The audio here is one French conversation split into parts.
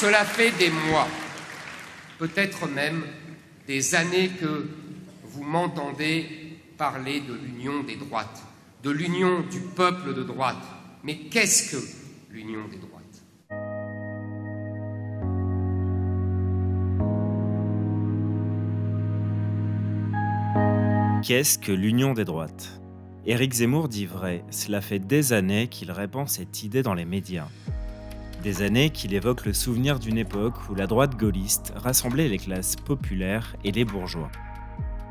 Cela fait des mois, peut-être même des années que vous m'entendez parler de l'union des droites, de l'union du peuple de droite. Mais qu'est-ce que l'union des droites ? Qu'est-ce que l'union des droites ? Éric Zemmour dit vrai, cela fait des années qu'il répand cette idée dans les médias. Des années qu'il évoque le souvenir d'une époque où la droite gaulliste rassemblait les classes populaires et les bourgeois.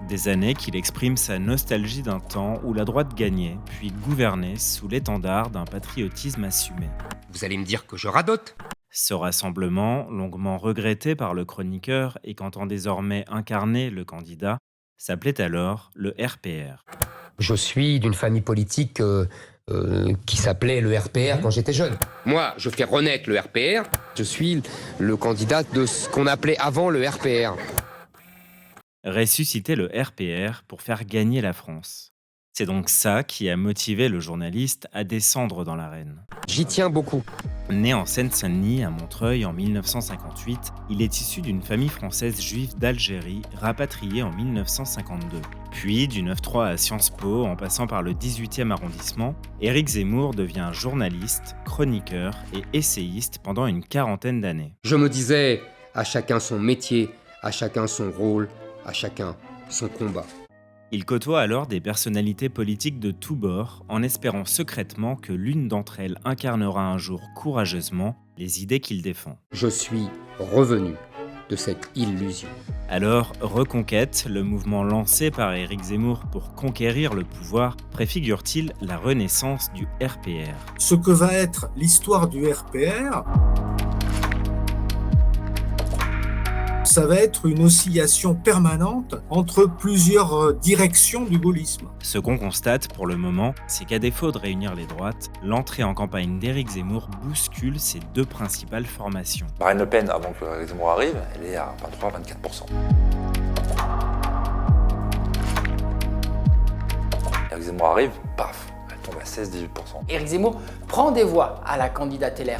Des années qu'il exprime sa nostalgie d'un temps où la droite gagnait, puis gouvernait sous l'étendard d'un patriotisme assumé. Vous allez me dire que je radote ? Ce rassemblement, longuement regretté par le chroniqueur et qu'entend désormais incarner le candidat, s'appelait alors le RPR. Je suis d'une famille politique qui s'appelait le RPR quand j'étais jeune. Moi, je fais renaître le RPR. Je suis le candidat de ce qu'on appelait avant le RPR. Ressusciter le RPR pour faire gagner la France. C'est donc ça qui a motivé le journaliste à descendre dans l'arène. J'y tiens beaucoup. Né en Seine-Saint-Denis, à Montreuil, en 1958, il est issu d'une famille française juive d'Algérie, rapatriée en 1952. Puis, du 9-3 à Sciences Po, en passant par le 18e arrondissement, Éric Zemmour devient journaliste, chroniqueur et essayiste pendant une quarantaine d'années. Je me disais, à chacun son métier, à chacun son rôle, à chacun son combat. Il côtoie alors des personnalités politiques de tous bords, en espérant secrètement que l'une d'entre elles incarnera un jour courageusement les idées qu'il défend. Je suis revenu de cette illusion. Alors, Reconquête, le mouvement lancé par Éric Zemmour pour conquérir le pouvoir, préfigure-t-il la renaissance du RPR ? Ce que va être l'histoire du RPR, ça va être une oscillation permanente entre plusieurs directions du gaullisme. Ce qu'on constate pour le moment, c'est qu'à défaut de réunir les droites, l'entrée en campagne d'Éric Zemmour bouscule ces deux principales formations. Marine Le Pen, avant que Éric Zemmour arrive, elle est à 23-24%. Éric Zemmour arrive, paf, elle tombe à 16-18%. Éric Zemmour prend des voix à la candidate LR.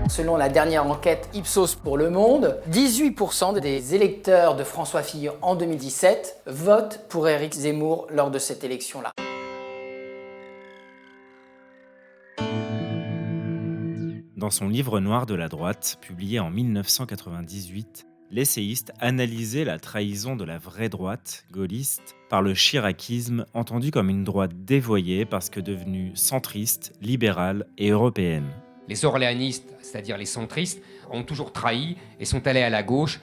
Selon la dernière enquête Ipsos pour Le Monde, 18% des électeurs de François Fillon en 2017 votent pour Éric Zemmour lors de cette élection-là. Dans son livre noir de la droite, publié en 1998, l'essayiste analysait la trahison de la vraie droite, gaulliste, par le chiracisme entendu comme une droite dévoyée parce que devenue centriste, libérale et européenne. Les orléanistes, c'est-à-dire les centristes, ont toujours trahi et sont allés à la gauche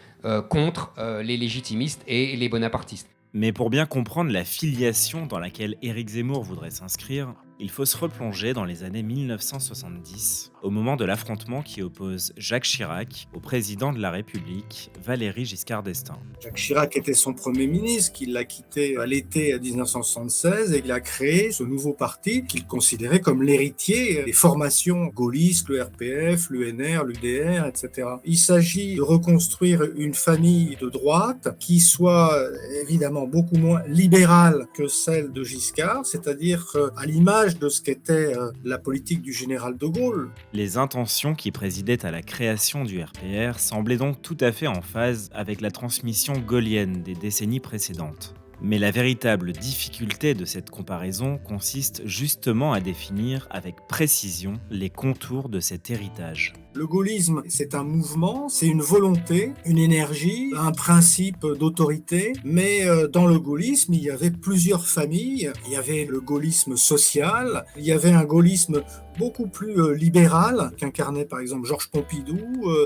contre les légitimistes et les bonapartistes. Mais pour bien comprendre la filiation dans laquelle Éric Zemmour voudrait s'inscrire, il faut se replonger dans les années 1970, au moment de l'affrontement qui oppose Jacques Chirac au président de la République, Valéry Giscard d'Estaing. Jacques Chirac était son premier ministre, qu'il l'a quitté à l'été 1976 et il a créé ce nouveau parti qu'il considérait comme l'héritier des formations gaullistes, le RPF, l'UNR, l'UDR, etc. Il s'agit de reconstruire une famille de droite qui soit évidemment beaucoup moins libérale que celle de Giscard, c'est-à-dire à l'image de ce qu'était la politique du général de Gaulle. Les intentions qui présidaient à la création du RPR semblaient donc tout à fait en phase avec la transmission gaullienne des décennies précédentes. Mais la véritable difficulté de cette comparaison consiste justement à définir avec précision les contours de cet héritage. Le gaullisme, c'est un mouvement, c'est une volonté, une énergie, un principe d'autorité. Mais dans le gaullisme, il y avait plusieurs familles. Il y avait le gaullisme social, il y avait un gaullisme beaucoup plus libéral qu'incarnait par exemple Georges Pompidou,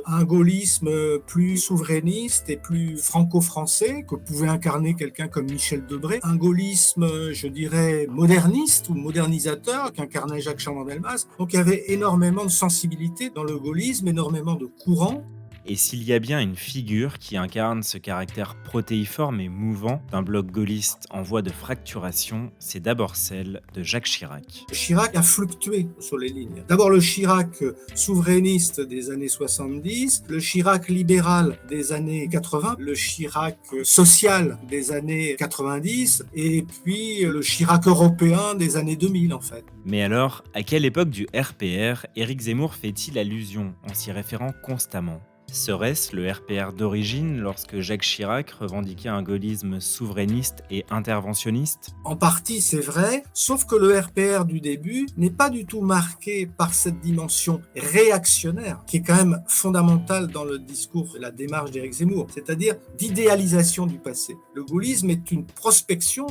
un gaullisme plus souverainiste et plus franco-français que pouvait incarner quelqu'un comme Michel Debré, un gaullisme, je dirais, moderniste ou modernisateur qu'incarnait Jacques Chaban-Delmas. Donc il y avait énormément de sensibilité dans le gaullisme, énormément de courants. Et s'il y a bien une figure qui incarne ce caractère protéiforme et mouvant d'un bloc gaulliste en voie de fracturation, c'est d'abord celle de Jacques Chirac. Chirac a fluctué sur les lignes. D'abord le Chirac souverainiste des années 70, le Chirac libéral des années 80, le Chirac social des années 90 et puis le Chirac européen des années 2000 en fait. Mais alors, à quelle époque du RPR Éric Zemmour fait-il allusion en s'y référant constamment ? Serait-ce le RPR d'origine lorsque Jacques Chirac revendiquait un gaullisme souverainiste et interventionniste ? En partie, c'est vrai, sauf que le RPR du début n'est pas du tout marqué par cette dimension réactionnaire qui est quand même fondamentale dans le discours, la démarche d'Éric Zemmour, c'est-à-dire d'idéalisation du passé. Le gaullisme est une prospection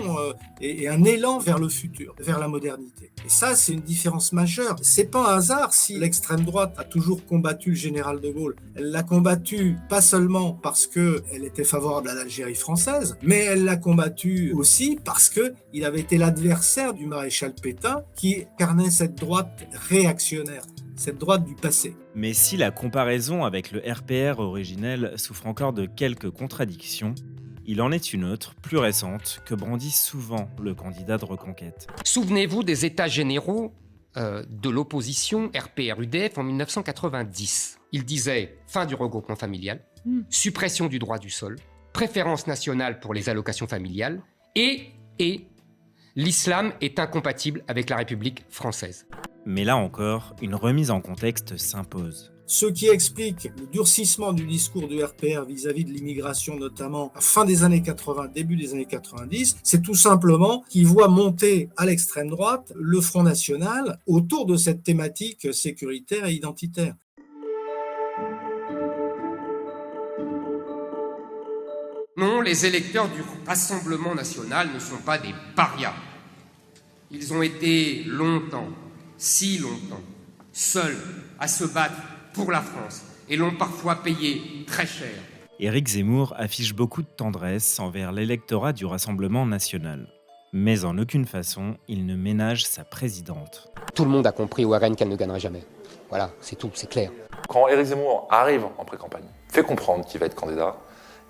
et un élan vers le futur, vers la modernité. Et ça, c'est une différence majeure. C'est pas un hasard si l'extrême droite a toujours combattu le général de Gaulle. Elle l'a combattu pas seulement parce qu'elle était favorable à l'Algérie française, mais elle l'a combattu aussi parce qu'il avait été l'adversaire du maréchal Pétain qui incarnait cette droite réactionnaire, cette droite du passé. Mais si la comparaison avec le RPR originel souffre encore de quelques contradictions, il en est une autre, plus récente, que brandit souvent le candidat de Reconquête. Souvenez-vous des états généraux de l'opposition RPR-UDF en 1990. Il disait fin du regroupement familial, suppression du droit du sol, préférence nationale pour les allocations familiales et l'islam est incompatible avec la République française. Mais là encore, une remise en contexte s'impose. Ce qui explique le durcissement du discours du RPR vis-à-vis de l'immigration, notamment à fin des années 80, début des années 90, c'est tout simplement qu'il voit monter à l'extrême droite le Front National autour de cette thématique sécuritaire et identitaire. Non, les électeurs du Rassemblement national ne sont pas des parias. Ils ont été longtemps, si longtemps, seuls à se battre pour la France et l'ont parfois payé très cher. Éric Zemmour affiche beaucoup de tendresse envers l'électorat du Rassemblement national. Mais en aucune façon, il ne ménage sa présidente. Tout le monde a compris au RN qu'elle ne gagnerait jamais. Voilà, c'est tout, c'est clair. Quand Éric Zemmour arrive en pré-campagne, fait comprendre qu'il va être candidat,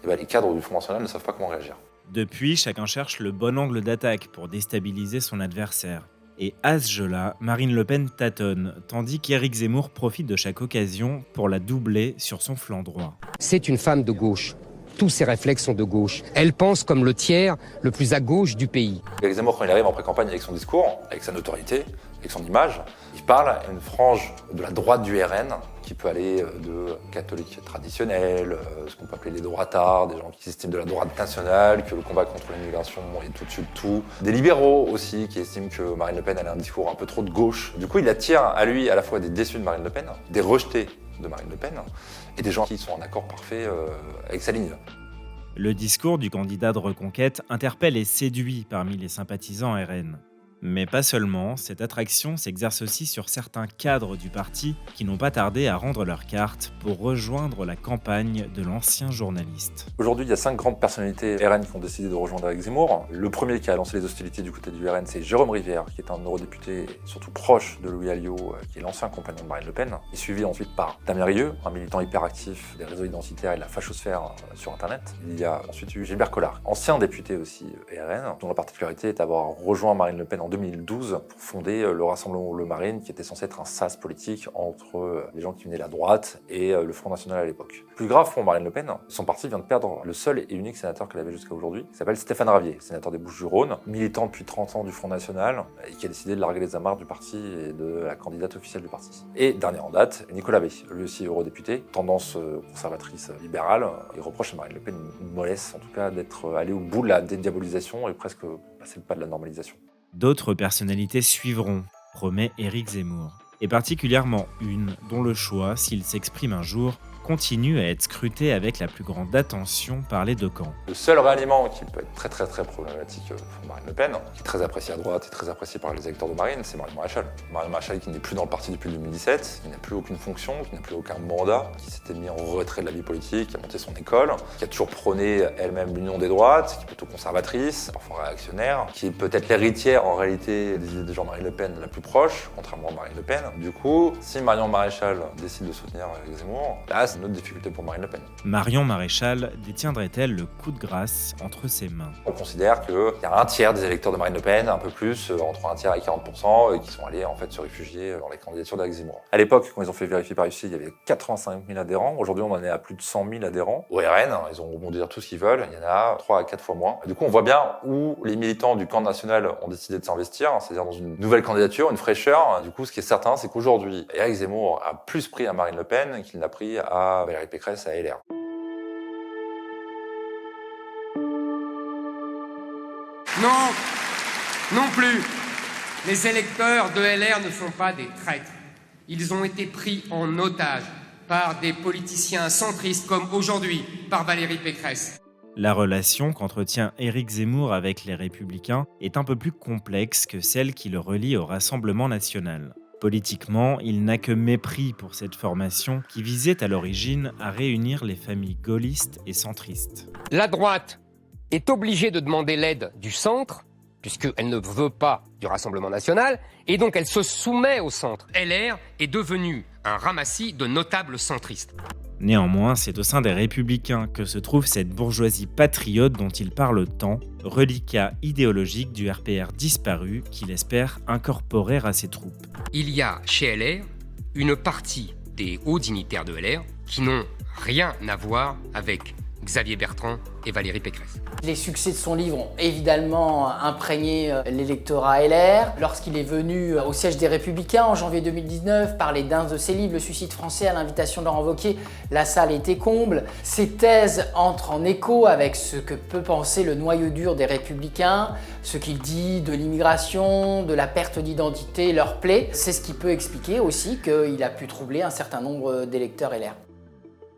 et ben les cadres du Front National ne savent pas comment réagir. Depuis, chacun cherche le bon angle d'attaque pour déstabiliser son adversaire. Et à ce jeu-là, Marine Le Pen tâtonne, tandis qu'Éric Zemmour profite de chaque occasion pour la doubler sur son flanc droit. C'est une femme de gauche. Tous ses réflexes sont de gauche. Elle pense comme le tiers le plus à gauche du pays. Éric Zemmour, quand il arrive en pré-campagne avec son discours, avec sa notoriété, avec son image, il parle à une frange de la droite du RN qui peut aller de catholiques traditionnels, ce qu'on peut appeler les droitards, des gens qui estiment de la droite nationale, que le combat contre l'immigration est au-dessus de tout. Des libéraux aussi qui estiment que Marine Le Pen a un discours un peu trop de gauche. Du coup, il attire à lui à la fois des déçus de Marine Le Pen, des rejetés de Marine Le Pen, et des gens qui sont en accord parfait avec sa ligne. Le discours du candidat de Reconquête interpelle et séduit parmi les sympathisants RN. Mais pas seulement, cette attraction s'exerce aussi sur certains cadres du parti qui n'ont pas tardé à rendre leur carte pour rejoindre la campagne de l'ancien journaliste. Aujourd'hui, il y a 5 grandes personnalités RN qui ont décidé de rejoindre Éric Zemmour. Le premier qui a lancé les hostilités du côté du RN, c'est Jérôme Rivière, qui est un eurodéputé surtout proche de Louis Alliot, qui est l'ancien compagnon de Marine Le Pen. Il est suivi ensuite par Damien Rieu, un militant hyperactif des réseaux identitaires et de la fachosphère sur Internet. Il y a ensuite eu Gilbert Collard, ancien député aussi RN, dont la particularité est d'avoir rejoint Marine Le Pen en 2012 pour fonder le Rassemblement Le Marine, qui était censé être un sas politique entre les gens qui venaient de la droite et le Front National à l'époque. Plus grave pour Marine Le Pen, son parti vient de perdre le seul et unique sénateur qu'elle avait jusqu'à aujourd'hui, qui s'appelle Stéphane Ravier, sénateur des Bouches-du-Rhône, militant depuis 30 ans du Front National, et qui a décidé de larguer les amarres du parti et de la candidate officielle du parti. Et dernier en date, Nicolas Bay, lui aussi eurodéputé, tendance conservatrice libérale, il reproche à Marine Le Pen une mollesse, en tout cas d'être allé au bout de la dédiabolisation et presque passer le pas de la normalisation. D'autres personnalités suivront, promet Éric Zemmour. Et particulièrement une dont le choix, s'il s'exprime un jour, continue à être scruté avec la plus grande attention par les deux camps. Le seul ralliement qui peut être très problématique pour Marine Le Pen, qui est très apprécié à droite et très apprécié par les électeurs de Marine, c'est Marion Maréchal. Marion Maréchal qui n'est plus dans le parti depuis 2017, qui n'a plus aucune fonction, qui n'a plus aucun mandat, qui s'était mis en retrait de la vie politique, qui a monté son école, qui a toujours prôné elle-même l'union des droites, qui est plutôt conservatrice, parfois réactionnaire, qui est peut-être l'héritière en réalité des idées de Jean-Marie Le Pen la plus proche, contrairement à Marine Le Pen. Du coup, si Marion Maréchal décide de soutenir Éric Zemmour, là une autre difficulté pour Marine Le Pen. Marion Maréchal détiendrait-elle le coup de grâce entre ses mains? On considère qu'il y a un tiers des électeurs de Marine Le Pen, un peu plus, entre un tiers et 40%, qui sont allés en fait se réfugier dans les candidatures d'Éric Zemmour. À l'époque, quand ils ont fait vérifier par ici, il y avait 85 000 adhérents. Aujourd'hui, on en est à plus de 100 000 adhérents. Au RN, ils ont beau dire tout ce qu'ils veulent, il y en a 3 à 4 fois moins. Et du coup, on voit bien où les militants du camp national ont décidé de s'investir, c'est-à-dire dans une nouvelle candidature, une fraîcheur. Du coup, ce qui est certain, c'est qu'aujourd'hui, Éric Zemmour a plus pris à Marine Le Pen qu'il n'a pris à Valérie Pécresse, à LR. Non, non plus. Les électeurs de LR ne sont pas des traîtres. Ils ont été pris en otage par des politiciens centristes comme aujourd'hui par Valérie Pécresse. La relation qu'entretient Éric Zemmour avec les Républicains est un peu plus complexe que celle qui le relie au Rassemblement national. Politiquement, il n'a que mépris pour cette formation qui visait à l'origine à réunir les familles gaullistes et centristes. La droite est obligée de demander l'aide du centre, puisqu'elle ne veut pas du Rassemblement national, et donc elle se soumet au centre. LR est devenu un ramassis de notables centristes. Néanmoins, c'est au sein des Républicains que se trouve cette bourgeoisie patriote dont il parle tant, reliquat idéologique du RPR disparu qu'il espère incorporer à ses troupes. Il y a chez LR une partie des hauts dignitaires de LR qui n'ont rien à voir avec Xavier Bertrand et Valérie Pécresse. Les succès de son livre ont évidemment imprégné l'électorat LR. Lorsqu'il est venu au siège des Républicains en janvier 2019, parler d'un de ses livres, Le suicide français, à l'invitation de Laurent Wauquiez, la salle était comble. Ses thèses entrent en écho avec ce que peut penser le noyau dur des Républicains, ce qu'il dit de l'immigration, de la perte d'identité, leur plaît. C'est ce qui peut expliquer aussi qu'il a pu troubler un certain nombre d'électeurs LR.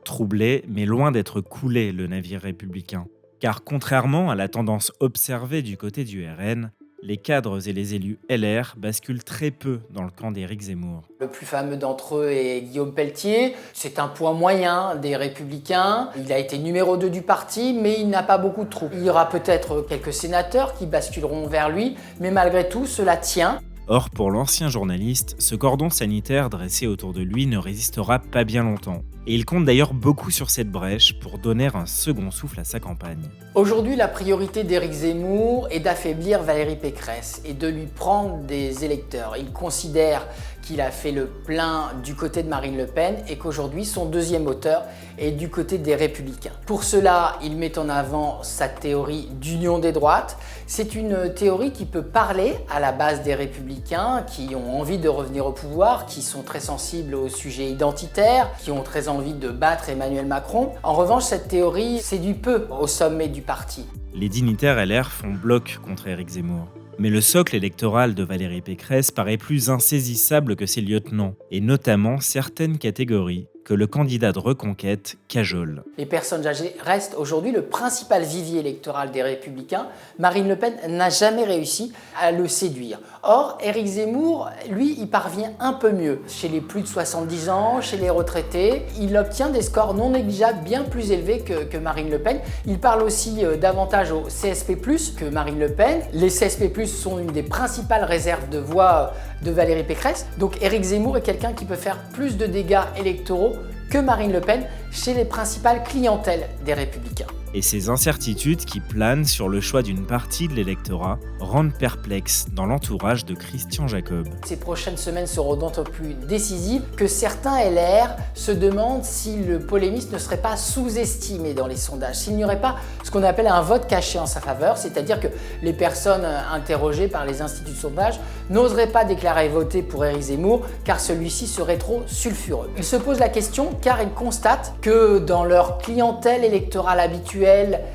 Troublé, mais loin d'être coulé, le navire républicain. Car contrairement à la tendance observée du côté du RN, les cadres et les élus LR basculent très peu dans le camp d'Éric Zemmour. Le plus fameux d'entre eux est Guillaume Pelletier. C'est un poids moyen des Républicains. Il a été numéro 2 du parti, mais il n'a pas beaucoup de troupes. Il y aura peut-être quelques sénateurs qui basculeront vers lui, mais malgré tout, cela tient. Or, pour l'ancien journaliste, ce cordon sanitaire dressé autour de lui ne résistera pas bien longtemps. Et il compte d'ailleurs beaucoup sur cette brèche pour donner un second souffle à sa campagne. Aujourd'hui, la priorité d'Éric Zemmour est d'affaiblir Valérie Pécresse et de lui prendre des électeurs. Il considère qu'il a fait le plein du côté de Marine Le Pen et qu'aujourd'hui, son deuxième moteur est du côté des Républicains. Pour cela, il met en avant sa théorie d'union des droites. C'est une théorie qui peut parler à la base des Républicains qui ont envie de revenir au pouvoir, qui sont très sensibles aux sujets identitaires, qui ont très envie de battre Emmanuel Macron. En revanche, cette théorie séduit peu au sommet du parti. Les dignitaires LR font bloc contre Éric Zemmour. Mais le socle électoral de Valérie Pécresse paraît plus insaisissable que ses lieutenants, et notamment certaines catégories que le candidat de reconquête cajole. Les personnes âgées restent aujourd'hui le principal vivier électoral des Républicains. Marine Le Pen n'a jamais réussi à le séduire. Or, Éric Zemmour, lui, y parvient un peu mieux. Chez les plus de 70 ans, chez les retraités, il obtient des scores non négligeables bien plus élevés que Marine Le Pen. Il parle aussi davantage aux CSP+, que Marine Le Pen. Les CSP+, sont une des principales réserves de voix de Valérie Pécresse. Donc Éric Zemmour est quelqu'un qui peut faire plus de dégâts électoraux que Marine Le Pen chez les principales clientèles des Républicains. Et ces incertitudes qui planent sur le choix d'une partie de l'électorat rendent perplexe dans l'entourage de Christian Jacob. Ces prochaines semaines seront d'autant plus décisives que certains LR se demandent si le polémiste ne serait pas sous-estimé dans les sondages, s'il n'y aurait pas ce qu'on appelle un vote caché en sa faveur, c'est-à-dire que les personnes interrogées par les instituts de sondage n'oseraient pas déclarer voter pour Éric Zemmour car celui-ci serait trop sulfureux. Ils se posent la question car ils constatent que dans leur clientèle électorale habituelle,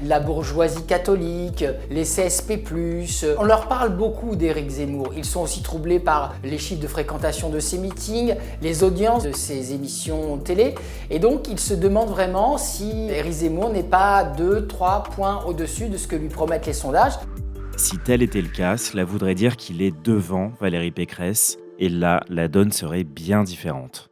la bourgeoisie catholique, les CSP+, on leur parle beaucoup d'Éric Zemmour. Ils sont aussi troublés par les chiffres de fréquentation de ses meetings, les audiences de ses émissions télé. Et donc, ils se demandent vraiment si Éric Zemmour n'est pas 2-3 points au-dessus de ce que lui promettent les sondages. Si tel était le cas, cela voudrait dire qu'il est devant Valérie Pécresse. Et là, la donne serait bien différente.